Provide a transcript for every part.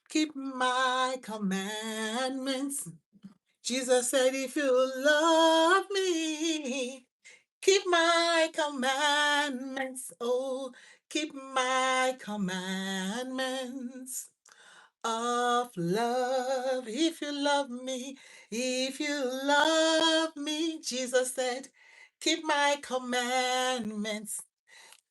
keep my commandments. Jesus said, if you love me, keep my commandments. Oh, keep my commandments of love. If you love me, if you love me, Jesus said, keep my commandments.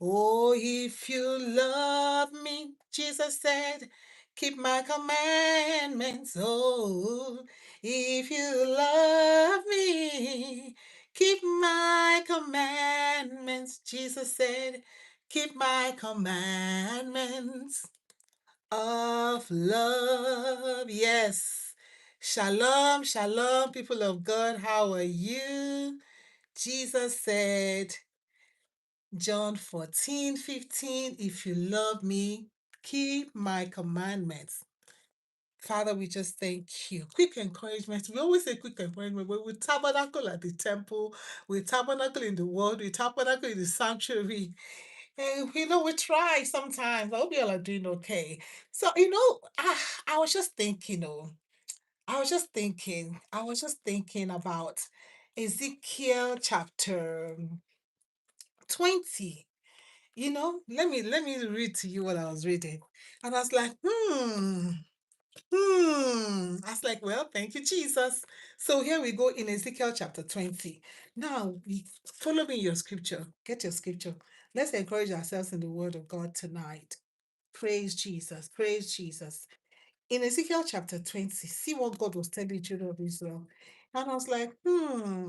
Oh, if you love me, Jesus said, keep my commandments. Oh, if you love me, keep my commandments. Jesus said, keep my commandments of love. Yes. Shalom, shalom, people of God. How are you? Jesus said, John 14:15, if you love me, keep my commandments. Father, we just thank you. Quick encouragement. We always say quick encouragement, but we tabernacle at the temple, we tabernacle in the world, we tabernacle in the sanctuary. And we try sometimes. I hope you all are doing okay. So, I was just thinking, I was just thinking about Ezekiel chapter 20. Let me read to you what I was reading. And I was like, I was like, well, thank you, Jesus. So here we go in Ezekiel chapter 20. Now, follow me your scripture. Get your scripture. Let's encourage ourselves in the word of God tonight. Praise Jesus. Praise Jesus. In Ezekiel chapter 20, see what God was telling the children of Israel. And I was like, hmm.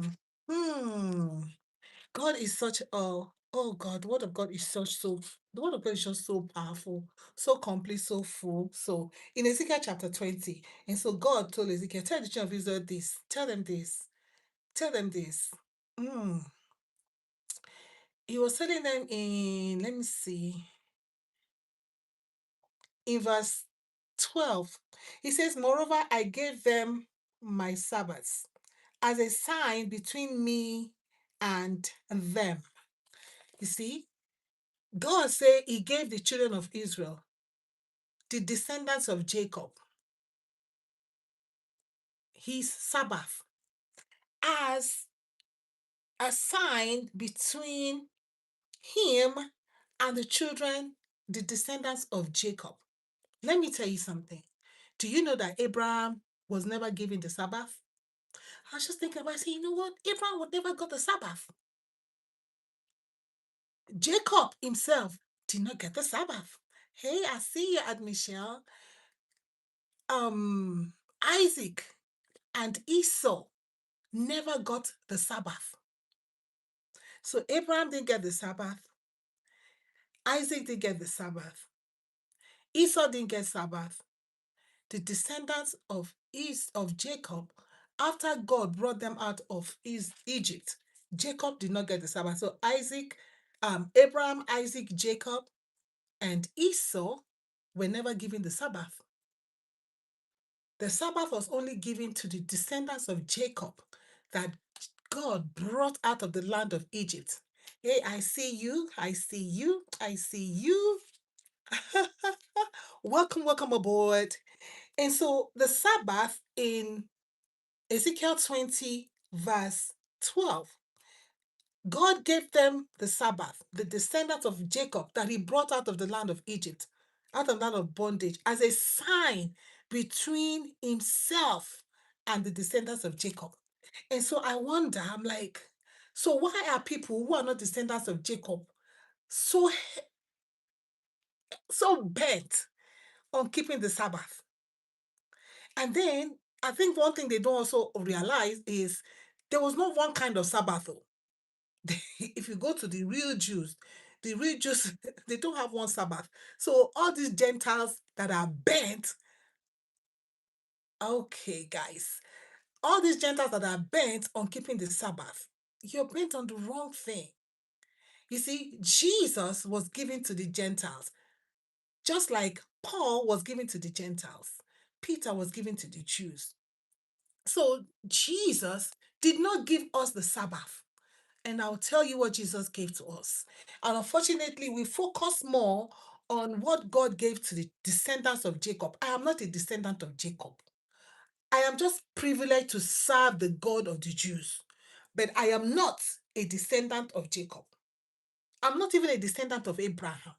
God is such a oh God, the word of God is the word of God is just so powerful, so complete, so full. So in Ezekiel chapter 20, and so God told Ezekiel, tell the children of Israel this, tell them this, tell them this. Mm. He was telling them in, let me see, in verse 12. He says, moreover, I gave them my Sabbaths as a sign between me and them. You see, God said he gave the children of Israel, the descendants of Jacob, his Sabbath as a sign between him and the children, the descendants of Jacob. Let me tell you something. Do you know that Abraham was never given the Sabbath? I was just thinking about it, you know what? Abraham would never got the Sabbath. Jacob himself did not get the Sabbath. Hey, I see you at Michelle. Isaac and Esau never got the Sabbath. So Abraham didn't get the Sabbath. Isaac didn't get the Sabbath. Esau didn't get Sabbath. The descendants of Jacob, after God brought them out of Egypt, Jacob did not get the Sabbath. So Abraham, Isaac, Jacob, and Esau were never given the Sabbath. The Sabbath was only given to the descendants of Jacob that God brought out of the land of Egypt. Hey, I see you. I see you. I see you. Welcome, welcome aboard. And so the Sabbath in Ezekiel 20, verse 12, God gave them the Sabbath, the descendants of Jacob that he brought out of the land of Egypt, out of the land of bondage, as a sign between himself and the descendants of Jacob. And so I wonder, I'm like, so why are people who are not descendants of Jacob so so bent on keeping the Sabbath? And then I think one thing they don't also realize is there was not one kind of Sabbath, though. If you go to the real Jews, they don't have one Sabbath. So all these Gentiles that are bent, okay, guys, all these Gentiles that are bent on keeping the Sabbath, you're bent on the wrong thing. You see, Jesus was given to the Gentiles, just like Paul was given to the Gentiles. Peter was given to the Jews. So Jesus did not give us the Sabbath. And I'll tell you what Jesus gave to us. And unfortunately, we focus more on what God gave to the descendants of Jacob. I am not a descendant of Jacob. I am just privileged to serve the God of the Jews. But I am not a descendant of Jacob. I'm not even a descendant of Abraham.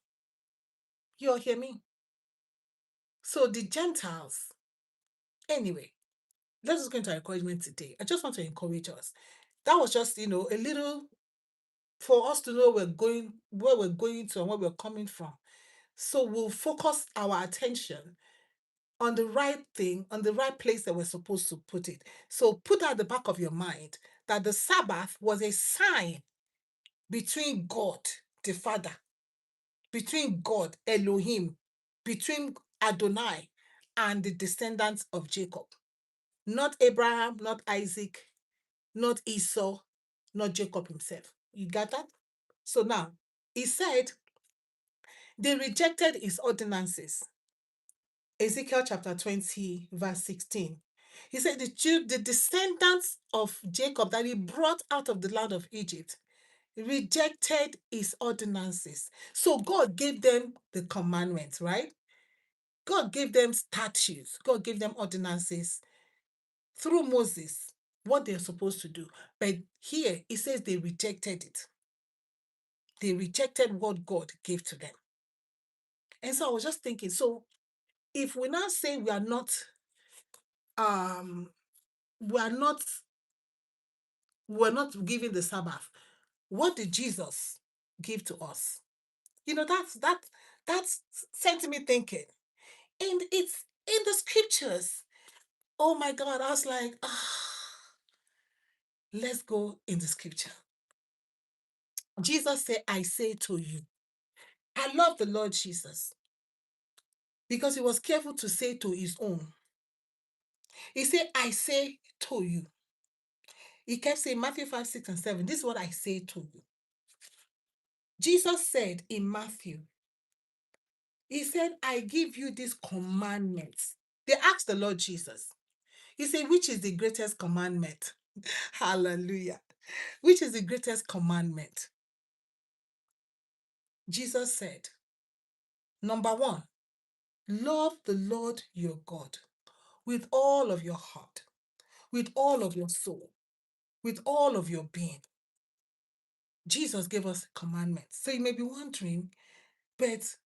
You all hear me? So the Gentiles, anyway, let's just go into encouragement today. I just want to encourage us. That was just, a little for us to know where we're going to and where we're coming from. So we'll focus our attention on the right thing, on the right place that we're supposed to put it. So put at the back of your mind that the Sabbath was a sign between God, the Father, between God, Elohim, between Adonai and the descendants of Jacob. Not Abraham, not Isaac, not Esau, not Jacob himself. You got that? So now, he said they rejected his ordinances. Ezekiel chapter 20, verse 16. He said the descendants of Jacob that he brought out of the land of Egypt rejected his ordinances. So God gave them the commandments, right? God gave them statutes. God gave them ordinances through Moses, what they're supposed to do. But here, it says they rejected it. They rejected what God gave to them. And so I was just thinking, so if we now say um we're not giving the Sabbath, what did Jesus give to us? That's sent me thinking. And it's in the scriptures. Oh my God, I was like, let's go in the scripture. Jesus said, I say to you. I love the Lord Jesus because he was careful to say to his own. He said, I say to you. He kept saying Matthew 5, 6, and 7. This is what I say to you. Jesus said in Matthew, he said, I give you these commandments. They asked the Lord Jesus. He said, which is the greatest commandment? Hallelujah. Which is the greatest commandment? Jesus said, number one, love the Lord your God with all of your heart, with all of your soul, with all of your being. Jesus gave us commandments. So you may be wondering, but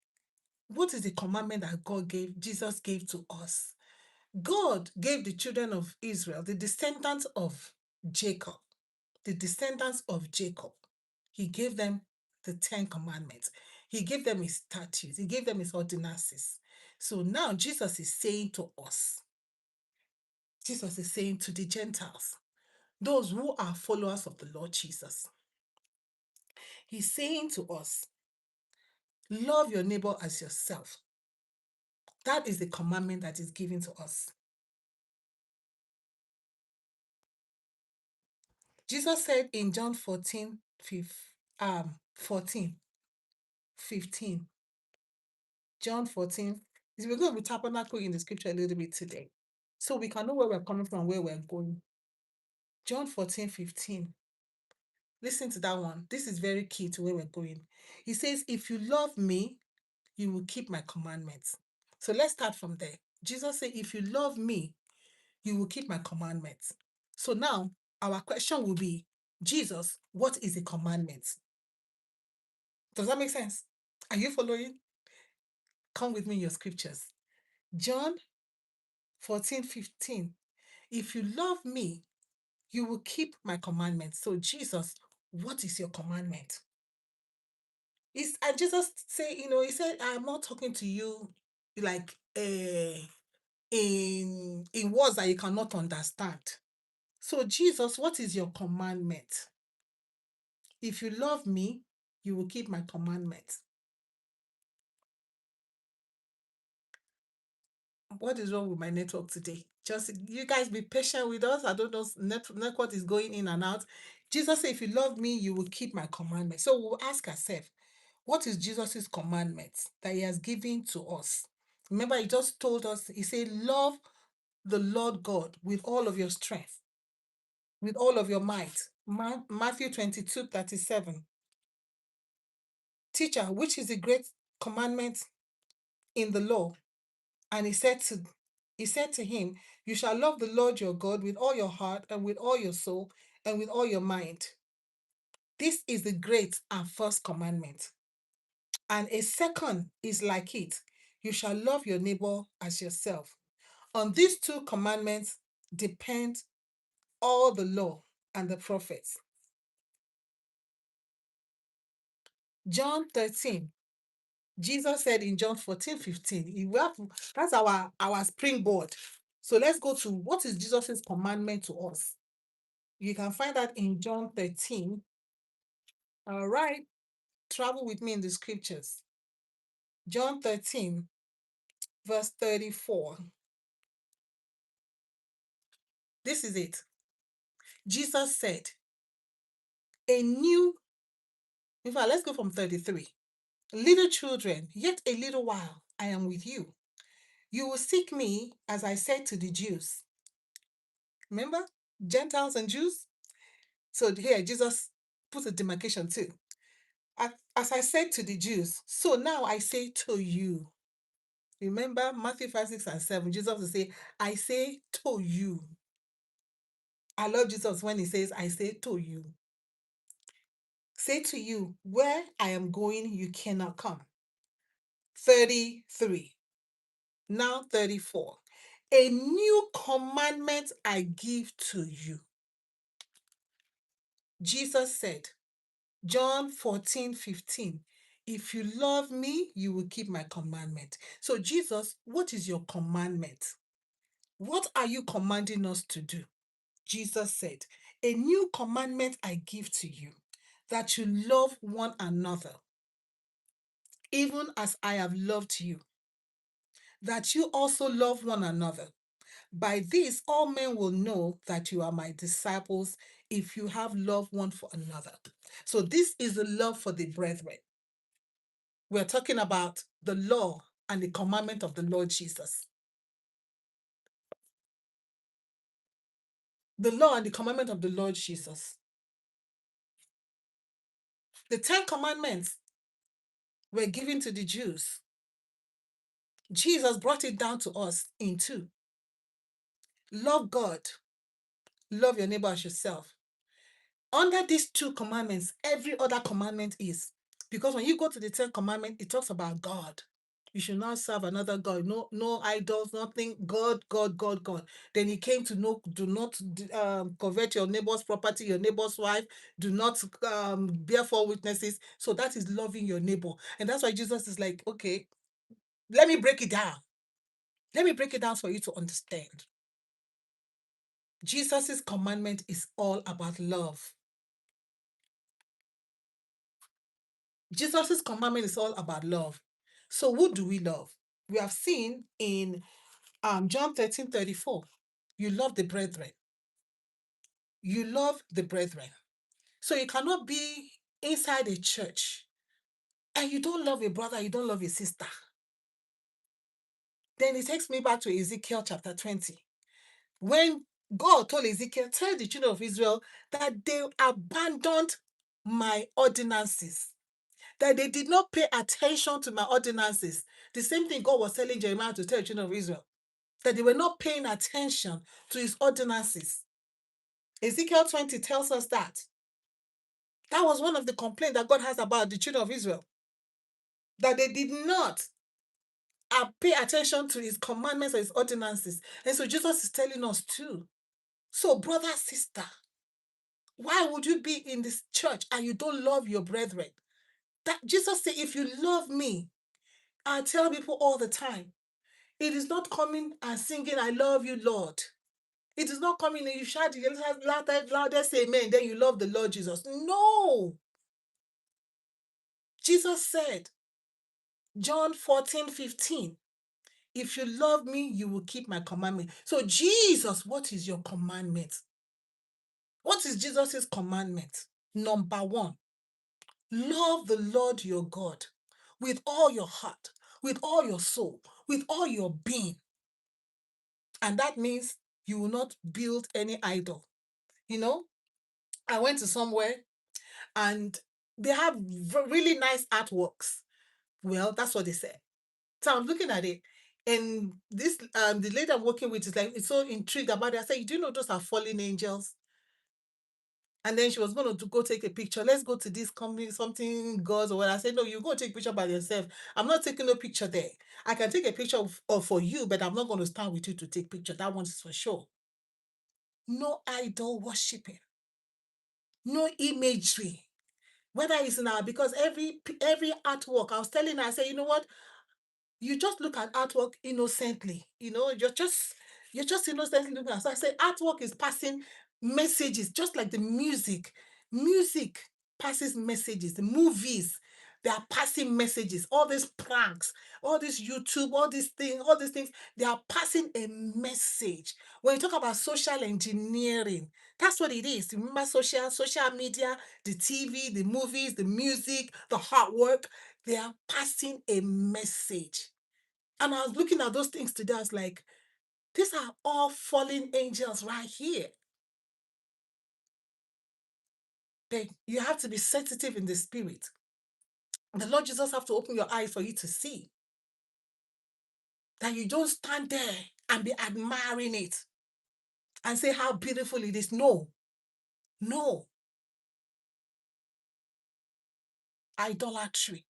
what is the commandment that Jesus gave to us? God gave the children of Israel, the descendants of Jacob, he gave them the 10 commandments. He gave them his statutes. He gave them his ordinances. So now Jesus is saying to us, Jesus is saying to the Gentiles, those who are followers of the Lord Jesus, he's saying to us, love your neighbor as yourself. That is the commandment that is given to us. Jesus said in John 14, 15. John 14. We're going to be tabernacling in the scripture a little bit today, so we can know where we're coming from, where we're going. John 14, 15. Listen to that one. This is very key to where we're going. He says, if you love me, you will keep my commandments. So let's start from there. Jesus said, if you love me, you will keep my commandments. So now our question will be, Jesus, what is the commandment? Does that make sense? Are you following? Come with me in your scriptures. John 14, 15. If you love me, you will keep my commandments. So Jesus, what is your commandment? And Jesus say, he said, I'm not talking to you like in words that you cannot understand. So Jesus, what is your commandment? If you love me, you will keep my commandments. What is wrong with my network today? Just you guys be patient with us. I don't know, network is going in and out. Jesus said, if you love me, you will keep my commandments. So we'll ask ourselves, what is Jesus's commandments that he has given to us? Remember, he just told us, he said, love the Lord God with all of your strength, with all of your might. Matthew 22, 37. Teacher, which is the great commandment in the law. And he said to him, you shall love the Lord your God with all your heart and with all your soul and with all your mind. This is the great and first commandment. And a second is like it. You shall love your neighbor as yourself. On these two commandments depend all the law and the prophets. John 13. Jesus said in John 14:15, that's our springboard. So let's go to what is Jesus' commandment to us. You can find that in John 13. All right, travel with me in the scriptures. John 13, verse 34. This is it. Jesus said, a new, in fact, let's go from 33. Little children, yet a little while I am with you. You will seek me, as I said to the Jews. Remember, Gentiles and Jews? So here, Jesus puts a demarcation too. As I said to the Jews, so now I say to you. Remember Matthew 5, 6, and 7. Jesus will say, I say to you. I love Jesus when he says, I say to you. Say to you, where I am going, you cannot come. 33. Now 34. A new commandment I give to you. Jesus said, John 14:15, if you love me, you will keep my commandment. So Jesus, what is your commandment? What are you commanding us to do? Jesus said, a new commandment I give to you, that you love one another, even as I have loved you, that you also love one another. By this, all men will know that you are my disciples if you have love one for another. So this is the love for the brethren. We're talking about the law and the commandment of the Lord Jesus. The law and the commandment of the Lord Jesus. The 10 commandments were given to the Jews. Jesus brought it down to us in 2. Love God, love your neighbor as yourself. Under these 2 commandments, every other commandment is. Because when you go to the 10 commandments, it talks about God. You should not serve another God. No idols, nothing. God, God, God, God. Then he came to know, do not covet your neighbor's property, your neighbor's wife. Do not bear false witnesses. So that is loving your neighbor. And that's why Jesus is like, okay, let me break it down. Let me break it down for you to understand. Jesus' commandment is all about love. Jesus' commandment is all about love. So who do we love? We have seen in John 13:34, you love the brethren. You love the brethren. So you cannot be inside a church and you don't love a brother, you don't love a sister. Then it takes me back to Ezekiel chapter 20. When God told Ezekiel, tell the children of Israel that they abandoned my ordinances, that they did not pay attention to my ordinances. The same thing God was telling Jeremiah to tell the children of Israel, that they were not paying attention to his ordinances. Ezekiel 20 tells us that. That was one of the complaints that God has about the children of Israel, that they did not pay attention to his commandments and his ordinances. And so Jesus is telling us too. So brother, sister, why would you be in this church and you don't love your brethren? That Jesus said, if you love me, I tell people all the time, it is not coming and singing, I love you, Lord. It is not coming and you shout loudest amen, then you love the Lord Jesus. No. Jesus said, John 14:15, if you love me, you will keep my commandment. So Jesus, what is your commandment? What is Jesus's commandment? Number 1, love the Lord your God with all your heart, with all your soul, with all your being. And that means you will not build any idol. You know, I went to somewhere and they have really nice artworks. Well, that's what they said. So I'm looking at it, and this the lady I'm working with is like, it's so intrigued about it. I said, "Do you know those are fallen angels?" And then she was going to go take a picture. Let's go to this company, something goes or what. I said, "No, you go take a picture by yourself. I'm not taking no picture there. I can take a picture of for you, but I'm not going to stand with you to take picture. That one's for sure." No idol worshiping, no imagery. Whether it's in our, because every artwork, I was telling her, I said, "You know what? You just look at artwork innocently. You're just innocently looking at." So I say artwork is passing messages, just like the music. Music passes messages. The movies, they are passing messages. All these pranks, all this YouTube, all these things, they are passing a message. When you talk about social engineering, that's what it is. Remember social media, the TV, the movies, the music, the hard work, they are passing a message. And I was looking at those things today. I was like, these are all fallen angels right here. You have to be sensitive in the spirit. The Lord Jesus have to open your eyes for you to see that you don't stand there and be admiring it and say how beautiful it is. No, no, idolatry.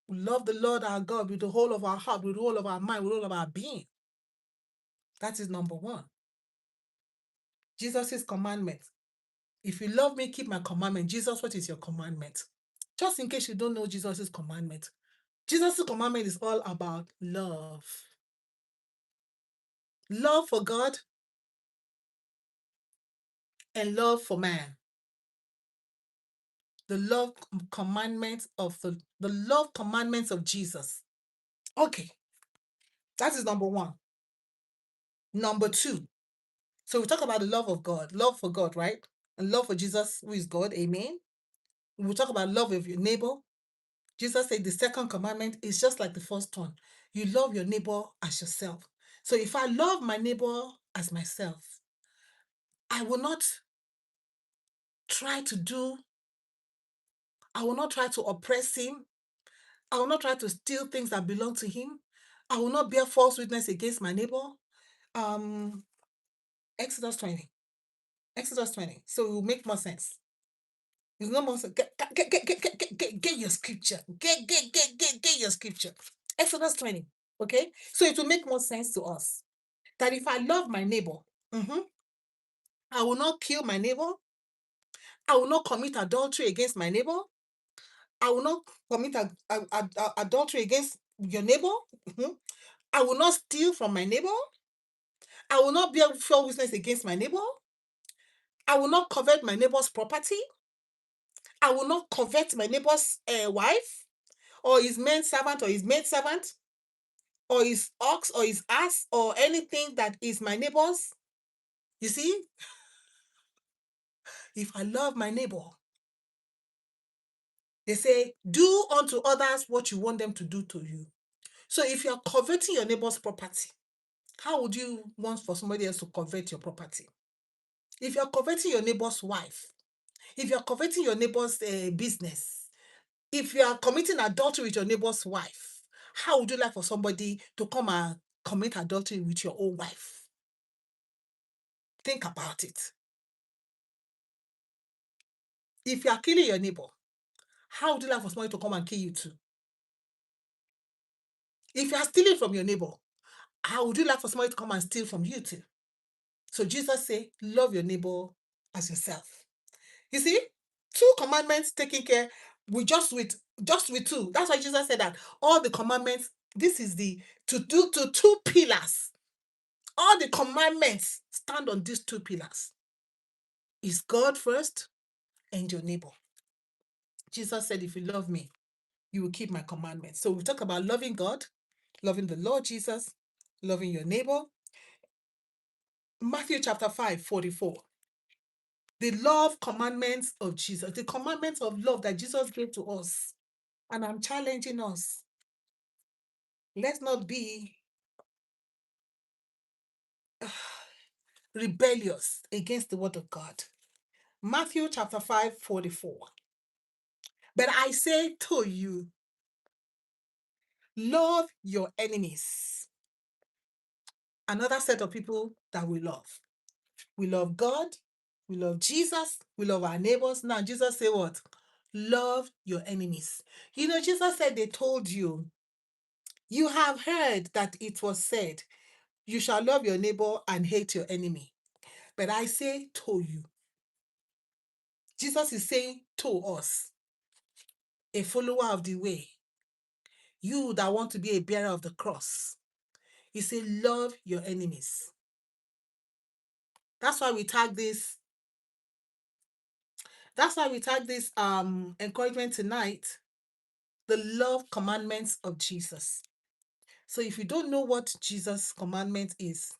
We love the Lord our God with the whole of our heart, with the whole of our mind, with all of our being. That is number one. Jesus' commandment. If you love me, keep my commandment. Jesus, what is your commandment? Just in case you don't know Jesus' commandment. Jesus' commandment is all about love. Love for God and love for man. The love commandments of the love commandments of Jesus. Okay, that is number one. Number two. So we talk about the love of God, love for God, right? And love for Jesus, who is God. Amen. We talk about love of your neighbor. Jesus said the second commandment is just like the first one. You love your neighbor as yourself. So if I love my neighbor as myself, I will not try to do, I will not try to oppress him. I will not try to steal things that belong to him. I will not bear false witness against my neighbor. Um, Exodus 20. Exodus 20. So it will make more sense. It's not more sense. Get your scripture. Get your scripture. Exodus 20. Okay? So it will make more sense to us that if I love my neighbor, I will not kill my neighbor. I will not commit adultery against my neighbor. I will not commit adultery against your neighbor. I will not steal from my neighbor. I will not bear false witness against my neighbor. I will not covet my neighbor's property. I will not covet my neighbor's wife or his man servant or his maid servant or his ox or his ass or anything that is my neighbor's. You see, if I love my neighbor, they say, do unto others what you want them to do to you. So if you're coveting your neighbor's property, how would you want for somebody else to covet your property? If you're coveting your neighbor's wife, if you're coveting your neighbor's business, if you are committing adultery with your neighbor's wife, how would you like for somebody to come and commit adultery with your own wife? Think about it. If you are killing your neighbor, how would you like for somebody to come and kill you too? If you are stealing from your neighbor, how would you like for somebody to come and steal from you too? So Jesus said, love your neighbor as yourself. You see, two commandments taken care with two. That's why Jesus said that all the commandments, this is the to two pillars. All the commandments stand on these two pillars. Is God first and your neighbor. Jesus said, if you love me, you will keep my commandments. So we talk about loving God, loving the Lord Jesus, loving your neighbor. Matthew chapter 5:44. The love commandments of Jesus, the commandments of love that Jesus gave to us. And I'm challenging us. Let's not be rebellious against the word of God. Matthew chapter 5:44. But I say to you Love your enemies. Another set of people that we love. We love God. We love Jesus. We love our neighbors. Now, Jesus said what? Love your enemies. You know, Jesus said they told you, you have heard that it was said, you shall love your neighbor and hate your enemy. But I say to you. Jesus is saying to us, a follower of the way, you that want to be a bearer of the cross. He said, love your enemies. That's why we tag this. That's why we tag this encouragement tonight, the love commandments of Jesus. So if you don't know what Jesus' commandment is,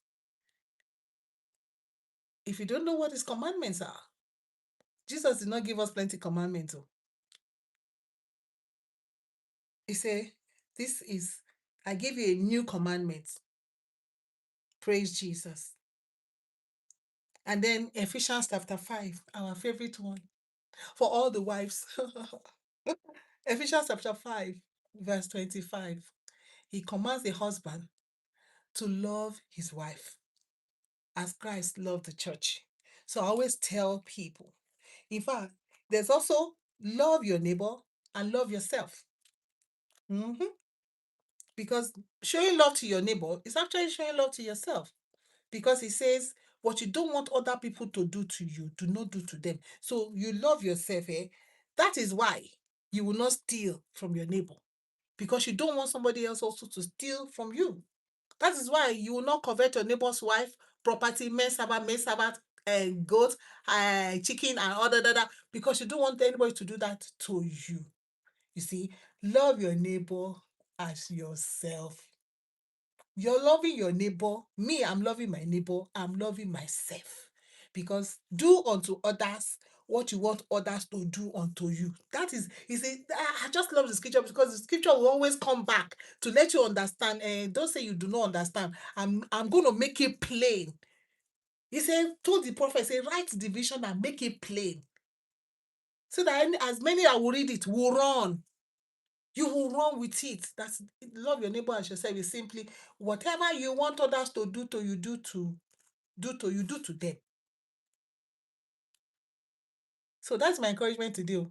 if you don't know what his commandments are, Jesus did not give us plenty commandments. He said, I give you a new commandment. Praise Jesus. And then Ephesians chapter 5, our favorite one, for all the wives. Ephesians chapter 5, verse 25. He commands the husband to love his wife as Christ loved the church. So I always tell people, in fact, there's also love your neighbor and love yourself. Because showing love to your neighbor is actually showing love to yourself. Because he says, what you don't want other people to do to you, do not do to them. So you love yourself. That is why you will not steal from your neighbor. Because you don't want somebody else also to steal from you. That is why you will not covet your neighbor's wife, property, men servant, and goat, chicken, and all that, because you don't want anybody to do that to you. You see, love your neighbor as yourself. You're loving your neighbor. Me, I'm loving my neighbor. I'm loving myself. Because do unto others what you want others to do unto you. That is, you see, I just love the scripture because the scripture will always come back to let you understand. And don't say you do not understand. I'm going to make it plain. He said, told the prophet, say, write the vision and make it plain. So that as many that will read it will run. You will run with it. That's love your neighbor as yourself is simply whatever you want others to do to you, do to them. So that's my encouragement today.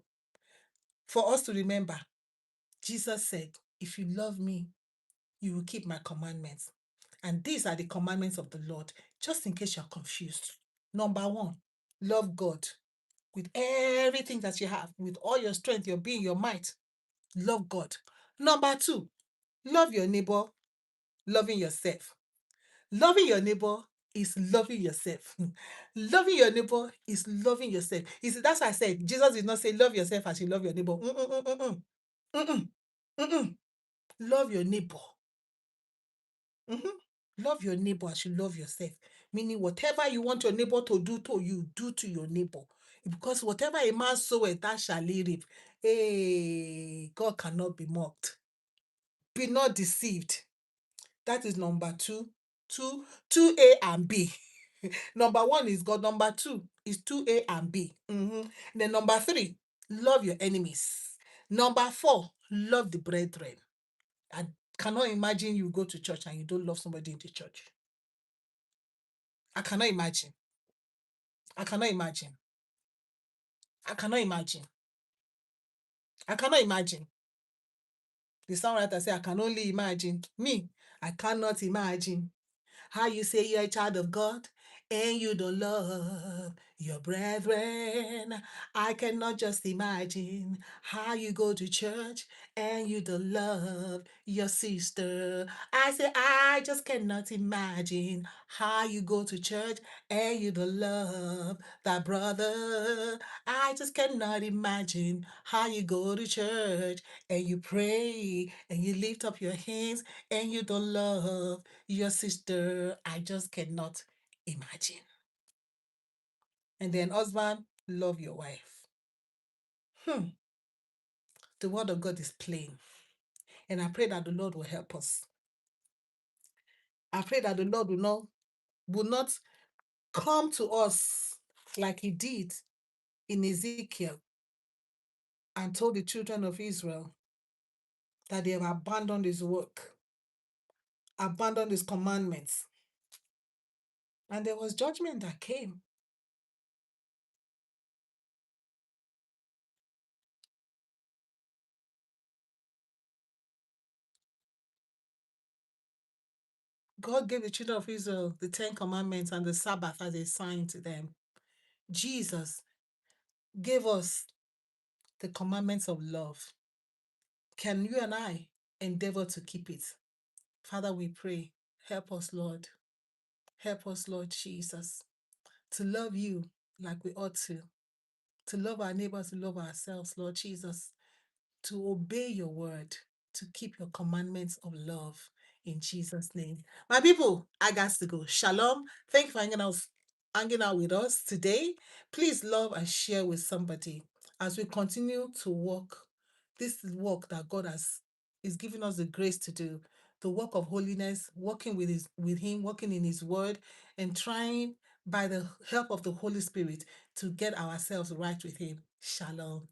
For us to remember, Jesus said, if you love me, you will keep my commandments. And these are the commandments of the Lord, just in case you're confused. Number 1, love God with everything that you have, with all your strength, your being, your might. Love God. Number 2, love your neighbor, loving yourself. Loving your neighbor is loving yourself. Loving your neighbor is loving yourself. You see, that's why I said Jesus did not say love yourself as you love your neighbor. Love your neighbor. Love your neighbor as you love yourself. Meaning, whatever you want your neighbor to do to you, do to your neighbor. Because whatever a man soweth, that shall he reap. Hey, God cannot be mocked. Be not deceived. That is number 2. 2A and B. Number 1 is God. Number 2 is 2A and B. Then number 3, love your enemies. Number 4, love the brethren. I cannot imagine you go to church and you don't love somebody in the church. I cannot imagine. I cannot imagine. I cannot imagine. I cannot imagine. The songwriter say, I can only imagine. Me, I cannot imagine how you say you're a child of God and you don't love your brethren. I cannot just imagine how you go to church and you don't love your sister. I say, I just cannot imagine how you go to church and you don't love that brother. I just cannot imagine how you go to church and you pray and you lift up your hands and you don't love your sister. I just cannot imagine. And then, husband, love your wife. The word of God is plain. And I pray that the Lord will help us. I pray that the Lord will not come to us like he did in Ezekiel and told the children of Israel, that they have abandoned his work, abandoned his commandments. And there was judgment that came. God gave the children of Israel the Ten Commandments and the Sabbath as a sign to them. Jesus gave us the commandments of love. Can you and I endeavor to keep it? Father, we pray, help us, Lord. Help us, Lord Jesus, to love you like we ought to love our neighbors, to love ourselves, Lord Jesus, to obey your word, to keep your commandments of love in Jesus' name. My people, I got to go. Shalom. Thank you for hanging out with us today. Please love and share with somebody as we continue to walk. This is work that God is giving us the grace to do. The work of holiness, working with Him, working in His Word, and trying by the help of the Holy Spirit to get ourselves right with Him. Shalom.